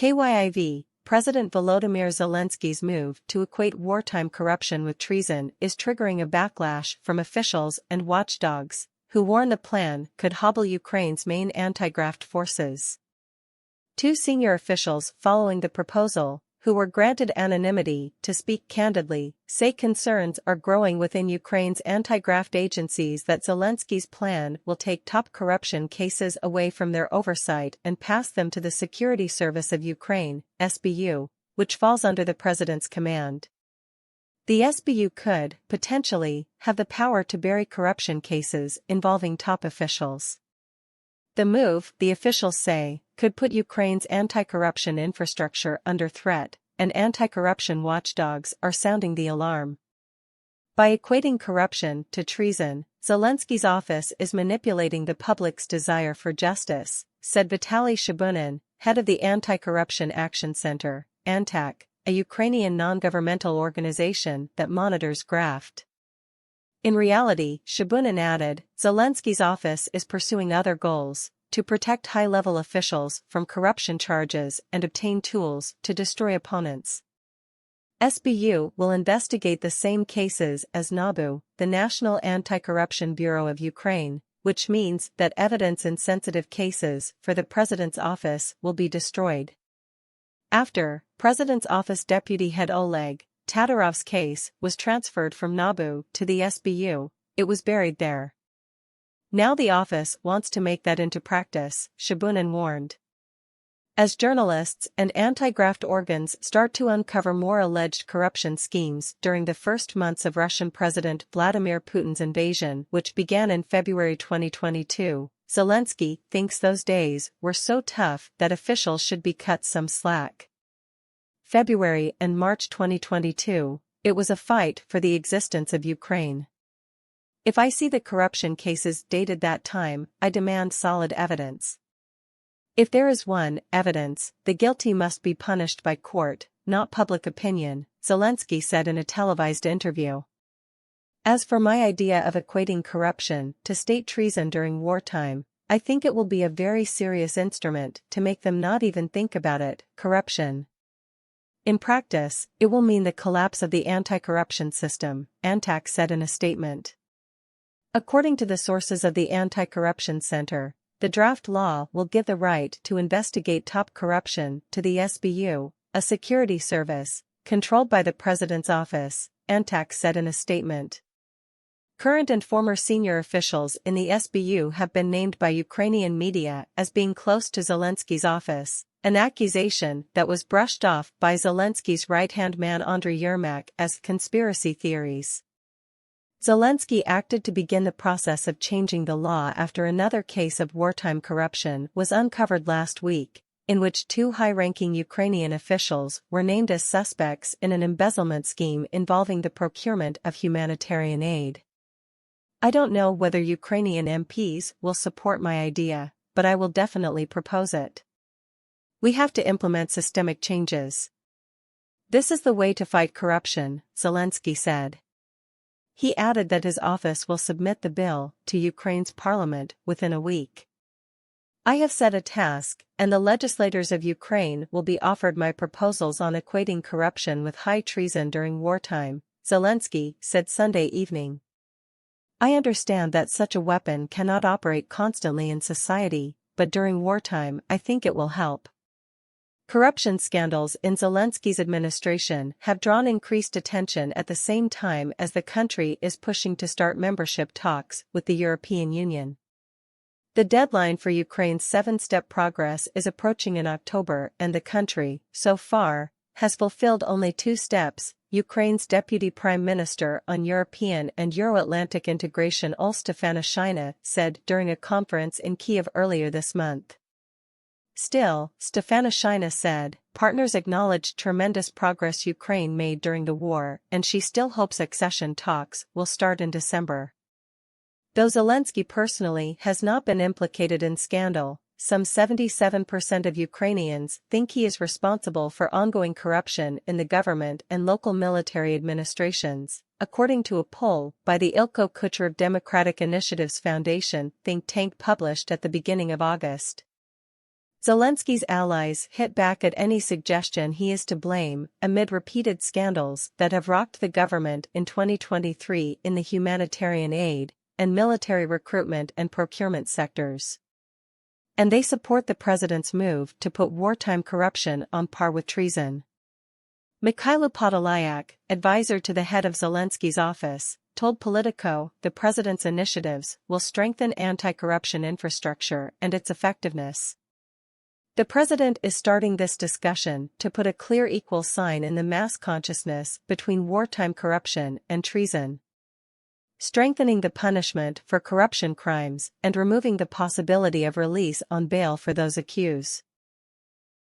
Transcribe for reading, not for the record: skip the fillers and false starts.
KYIV, President Volodymyr Zelensky's move to equate wartime corruption with treason is triggering a backlash from officials and watchdogs, who warn the plan could hobble Ukraine's main anti-graft forces. Two senior officials following the proposal, who were granted anonymity to speak candidly, say concerns are growing within Ukraine's anti-graft agencies that Zelensky's plan will take top corruption cases away from their oversight and pass them to the Security Service of Ukraine, SBU, which falls under the president's command. The SBU could, potentially, have the power to bury corruption cases involving top officials. The move, the officials say, could put Ukraine's anti-corruption infrastructure under threat, and anti-corruption watchdogs are sounding the alarm. By equating corruption to treason, Zelensky's office is manipulating the public's desire for justice, said Vitaly Shabunin, head of the Anti-Corruption Action Center, ANTAC, a Ukrainian non-governmental organization that monitors graft. In reality, Shabunin added, Zelensky's office is pursuing other goals, to protect high-level officials from corruption charges and obtain tools to destroy opponents. SBU will investigate the same cases as NABU, the National Anti-Corruption Bureau of Ukraine, which means that evidence in sensitive cases for the president's office will be destroyed. After President's Office Deputy Head Oleg Tatarov's case was transferred from NABU to the SBU, it was buried there. Now the office wants to make that into practice, Shabunin warned. As journalists and anti-graft organs start to uncover more alleged corruption schemes during the first months of Russian President Vladimir Putin's invasion, which began in February 2022, Zelensky thinks those days were so tough that officials should be cut some slack. February and March 2022, it was a fight for the existence of Ukraine. If I see the corruption cases dated that time, I demand solid evidence. If there is evidence, the guilty must be punished by court, not public opinion, Zelensky said in a televised interview. As for my idea of equating corruption to state treason during wartime, I think it will be a very serious instrument to make them not even think about it, corruption. In practice, it will mean the collapse of the anti-corruption system, ANTAC said in a statement. According to the sources of the Anti-Corruption Center, the draft law will give the right to investigate top corruption to the SBU, a security service, controlled by the president's office, ANTAC said in a statement. Current and former senior officials in the SBU have been named by Ukrainian media as being close to Zelensky's office, an accusation that was brushed off by Zelensky's right-hand man Andriy Yermak as conspiracy theories. Zelensky acted to begin the process of changing the law after another case of wartime corruption was uncovered last week, in which two high-ranking Ukrainian officials were named as suspects in an embezzlement scheme involving the procurement of humanitarian aid. I don't know whether Ukrainian MPs will support my idea, but I will definitely propose it. We have to implement systemic changes. This is the way to fight corruption, Zelensky said. He added that his office will submit the bill to Ukraine's parliament within a week. I have set a task, and the legislators of Ukraine will be offered my proposals on equating corruption with high treason during wartime, Zelensky said Sunday evening. I understand that such a weapon cannot operate constantly in society, but during wartime I think it will help. Corruption scandals in Zelensky's administration have drawn increased attention at the same time as the country is pushing to start membership talks with the European Union. The deadline for Ukraine's 7-step progress is approaching in October, and the country, so far, has fulfilled only 2 steps, Ukraine's Deputy Prime Minister on European and Euro-Atlantic integration Ol Stefanishina said during a conference in Kyiv earlier this month. Still, Stefanishina said, partners acknowledged tremendous progress Ukraine made during the war, and she still hopes accession talks will start in December. Though Zelensky personally has not been implicated in scandal, some 77% of Ukrainians think he is responsible for ongoing corruption in the government and local military administrations, according to a poll by the Ilko Kucherov Democratic Initiatives Foundation think tank published at the beginning of August. Zelensky's allies hit back at any suggestion he is to blame amid repeated scandals that have rocked the government in 2023 in the humanitarian aid and military recruitment and procurement sectors. And they support the president's move to put wartime corruption on par with treason. Mikhailo Podolyak, advisor to the head of Zelensky's office, told Politico the president's initiatives will strengthen anti-corruption infrastructure and its effectiveness. The president is starting this discussion to put a clear equal sign in the mass consciousness between wartime corruption and treason, strengthening the punishment for corruption crimes and removing the possibility of release on bail for those accused.